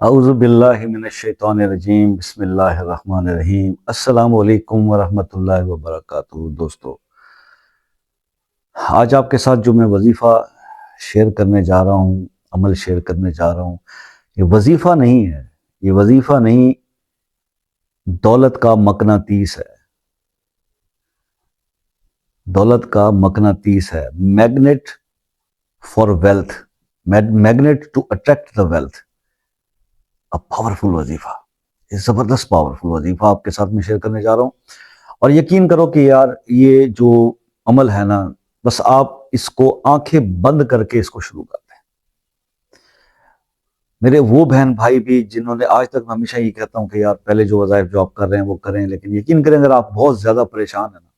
اعوذ باللہ من الشیطان الرجیم، بسم اللہ الرحمن الرحیم۔ السلام علیکم ورحمۃ اللہ وبرکاتہ۔ دوستو، آج آپ کے ساتھ جو میں وظیفہ شیئر کرنے جا رہا ہوں، عمل شیئر کرنے جا رہا ہوں، یہ وظیفہ نہیں ہے، یہ وظیفہ نہیں، دولت کا مقناطیس ہے۔ دولت کا مقناطیس ہے، magnet for wealth, magnet to attract the wealth. Powerful وظیفہ، یہ زبردست پاورفل وظیفہ آپ کے ساتھ میں شیئر کرنے جا رہا ہوں۔ اور یقین کرو کہ یار یہ جو عمل ہے نا، بس آپ اس کو آنکھیں بند کر کے اس کو شروع کر دیں۔ میرے وہ بہن بھائی بھی جنہوں نے آج تک، میں ہمیشہ یہ کہتا ہوں کہ یار پہلے جو وظائف جو آپ کر رہے ہیں وہ کریں، لیکن یقین کریں اگر آپ بہت زیادہ پریشان ہیں نا،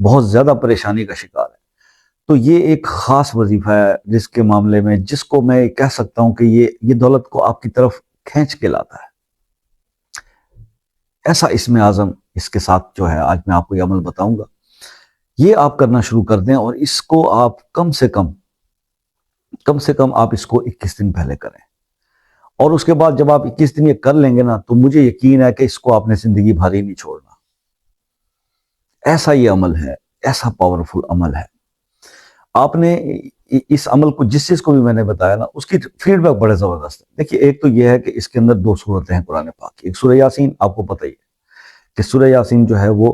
بہت زیادہ پریشانی کا شکار ہے، تو یہ ایک خاص وظیفہ ہے جس کے معاملے میں، جس کو میں کہہ سکتا ہوں کہ یہ دولت کو آپ کی طرف کھینچ کے لاتا ہے۔ ایسا اسم اعظم اس کے ساتھ جو ہے، آج میں آپ کو یہ عمل بتاؤں گا، یہ آپ کرنا شروع کر دیں، اور اس کو آپ کم سے کم آپ اس کو 21 دن پہلے کریں، اور اس کے بعد جب آپ 21 دن یہ کر لیں گے نا، تو مجھے یقین ہے کہ اس کو آپ نے زندگی بھر ہی نہیں چھوڑنا۔ ایسا یہ عمل ہے، ایسا پاورفل عمل ہے۔ آپ نے اس عمل کو، جس چیز کو بھی میں نے بتایا نا، اس کی فیڈ بیک بڑے زبردست ہے۔ دیکھیے، ایک تو یہ ہے کہ اس کے اندر 2 صورتیں ہیں قرآن پاک کی۔ ایک سورہ یاسین، آپ کو پتہ ہی ہے کہ سورہ یاسین جو ہے، وہ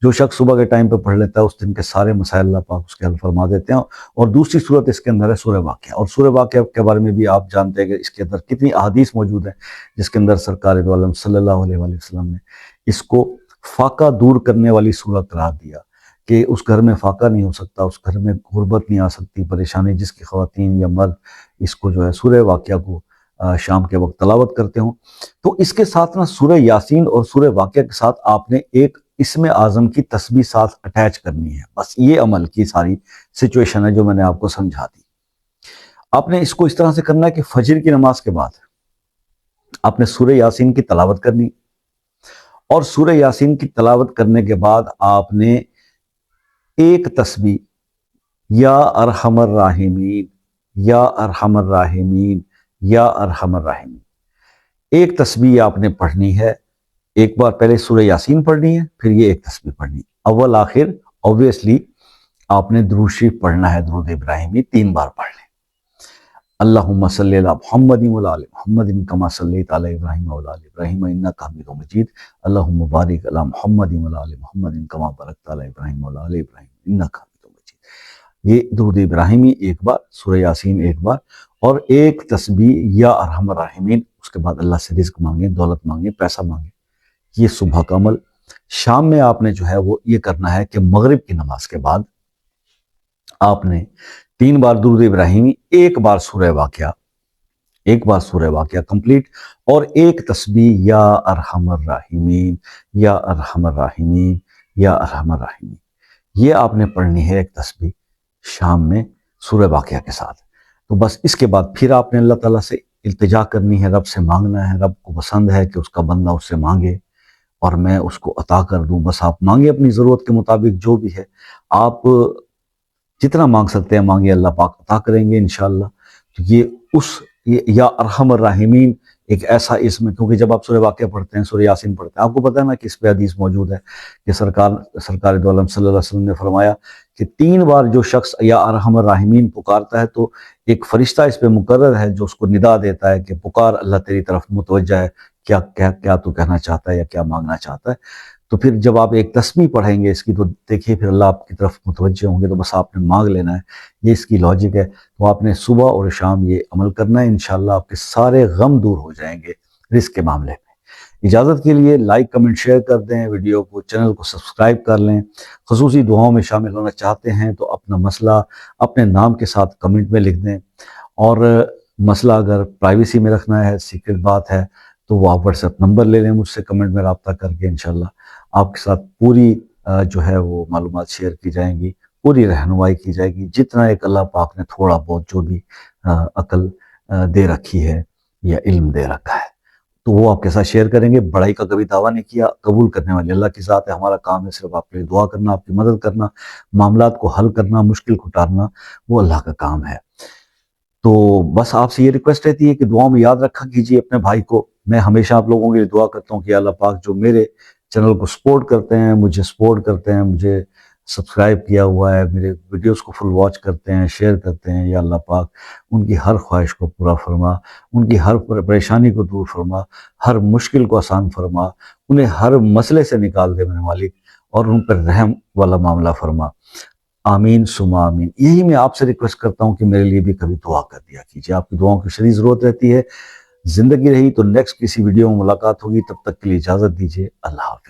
جو شخص صبح کے ٹائم پہ پڑھ لیتا ہے، اس دن کے سارے مسائل اللہ پاک اس کے حل فرما دیتے ہیں۔ اور دوسری صورت اس کے اندر ہے سورہ واقعہ، اور سورہ واقعہ کے بارے میں بھی آپ جانتے ہیں کہ اس کے اندر کتنی احادیث موجود ہیں، جس کے اندر سرکار دو عالم صلی اللہ علیہ وآلہ وسلم نے اس کو فاقہ دور کرنے والی صورت قرار دیا، کہ اس گھر میں فاقہ نہیں ہو سکتا، اس گھر میں غربت نہیں آ سکتی، پریشانی جس کی خواتین یا مرد اس کو جو ہے سورہ واقعہ کو شام کے وقت تلاوت کرتے ہوں۔ تو اس کے ساتھ نا سورہ یاسین اور سورہ واقعہ کے ساتھ آپ نے ایک اسم اعظم کی تسبیح ساتھ اٹیچ کرنی ہے۔ بس یہ عمل کی ساری سچویشن ہے جو میں نے آپ کو سمجھا دی۔ آپ نے اس کو اس طرح سے کرنا ہے کہ فجر کی نماز کے بعد آپ نے سورہ یاسین کی تلاوت کرنی، اور سورہ یاسین کی تلاوت کرنے کے بعد آپ نے ایک تسبیح، یا ارحم الراحمین، یا ارحم الراحمین، یا ارحم الراحمین، ایک تسبیح آپ نے پڑھنی ہے۔ ایک بار پہلے سورہ یاسین پڑھنی ہے، پھر یہ ایک تسبیح پڑھنی ہے۔ اول آخر اوبویسلی آپ نے درود شریف پڑھنا ہے، درود ابراہیمی 3 بار پڑھ لیں۔ اللہم صلی علی محمد وعلی آل محمد کما صلیت علی ابراہیم وعلی آل ابراہیم انک حمید مجید، اللہم بارک علی محمد وعلی آل محمد کما بارکت علی ابراہیم وعلی آل ابراہیم انک حمید مجید۔ یہ درود ابراہیمی ایک بار، سورہ یاسین ایک بار، اور ایک تسبیح یا ارحم الراحمین۔ اس کے بعد اللہ سے رزق مانگیں، دولت مانگیں، پیسہ مانگیں۔ یہ صبح کا عمل۔ شام میں آپ نے جو ہے وہ یہ کرنا ہے کہ مغرب کی نماز کے بعد آپ نے 3 بار درود ابراہیمی، ایک بار سورہ واقعہ کمپلیٹ، اور ایک تسبیح یا ارحم الراحمین، یا ارحم الراحمین، یا ارحم الراحمین۔ یہ آپ نے پڑھنی ہے ایک تسبیح شام میں سورہ واقعہ کے ساتھ۔ تو بس اس کے بعد پھر آپ نے اللہ تعالیٰ سے التجا کرنی ہے، رب سے مانگنا ہے۔ رب کو پسند ہے کہ اس کا بندہ اس سے مانگے اور میں اس کو عطا کر دوں۔ بس آپ مانگیں اپنی ضرورت کے مطابق، جو بھی ہے آپ جتنا مانگ سکتے ہیں مانگے، اللہ پاک عطا کریں گے انشاءاللہ۔ تو یہ یا ارحم الراحمین ایک ایسا اسم ہے، کیونکہ جب آپ سورہ واقعہ پڑھتے ہیں، سورہ یاسین پڑھتے ہیں، آپ کو پتہ ہے نا کہ اس پہ حدیث موجود ہے کہ سرکار دو عالم صلی اللہ علیہ وسلم نے فرمایا کہ 3 بار جو شخص یا ارحم الراحمین پکارتا ہے، تو ایک فرشتہ اس پہ مقرر ہے جو اس کو ندا دیتا ہے کہ پکار، اللہ تیری طرف متوجہ ہے، کیا تو کہنا چاہتا ہے یا کیا مانگنا چاہتا ہے۔ تو پھر جب آپ ایک تسبیح پڑھیں گے اس کی، تو دیکھیے پھر اللہ آپ کی طرف متوجہ ہوں گے، تو بس آپ نے مانگ لینا ہے۔ یہ اس کی لاجک ہے۔ تو آپ نے صبح اور شام یہ عمل کرنا ہے، انشاءاللہ آپ کے سارے غم دور ہو جائیں گے رزق کے معاملے میں۔ اجازت کے لیے لائک کمنٹ شیئر کر دیں ویڈیو کو، چینل کو سبسکرائب کر لیں۔ خصوصی دعاؤں میں شامل ہونا چاہتے ہیں تو اپنا مسئلہ اپنے نام کے ساتھ کمنٹ میں لکھ دیں، اور مسئلہ اگر پرائیویسی میں رکھنا ہے، سیکرٹ بات ہے، تو وہ آپ واٹس ایپ نمبر لے لیں مجھ سے، کمنٹ میں رابطہ کر کے انشاءاللہ آپ کے ساتھ پوری جو ہے وہ معلومات شیئر کی جائیں گی، پوری رہنمائی کی جائے گی۔ جتنا ایک اللہ پاک نے تھوڑا بہت جو بھی عقل دے رکھی ہے یا علم دے رکھا ہے، تو وہ آپ کے ساتھ شیئر کریں گے۔ بڑائی کا کبھی دعویٰ نہیں کیا، قبول کرنے والی اللہ کی ذات ہے۔ ہمارا کام ہے صرف آپ کے لیے دعا کرنا، آپ کی مدد کرنا، معاملات کو حل کرنا، مشکل کو ٹالنا وہ اللہ کا کام ہے۔ تو بس آپ سے یہ ریکویسٹ رہتی ہے کہ دعاؤں میں یاد رکھا کیجیے اپنے بھائی کو. میں ہمیشہ آپ لوگوں کے لیے دعا کرتا ہوں کہ اللہ پاک جو میرے چینل کو سپورٹ کرتے ہیں، مجھے سپورٹ کرتے ہیں، مجھے سبسکرائب کیا ہوا ہے، میرے ویڈیوز کو فل واچ کرتے ہیں، شیئر کرتے ہیں، یا اللہ پاک ان کی ہر خواہش کو پورا فرما، ان کی ہر پریشانی کو دور فرما، ہر مشکل کو آسان فرما، انہیں ہر مسئلے سے نکال دے میرے مالک، اور ان پر رحم والا معاملہ فرما. آمین ثم آمین. یہی میں آپ سے ریکویسٹ کرتا ہوں کہ میرے لیے بھی کبھی دعا کر دیا کیجیے. آپ کی دعاؤں کی شدید ضرورت رہتی ہے. زندگی رہی تو نیکسٹ کسی ویڈیو میں ملاقات ہوگی. تب تک کے لیے اجازت دیجیے. اللہ حافظ.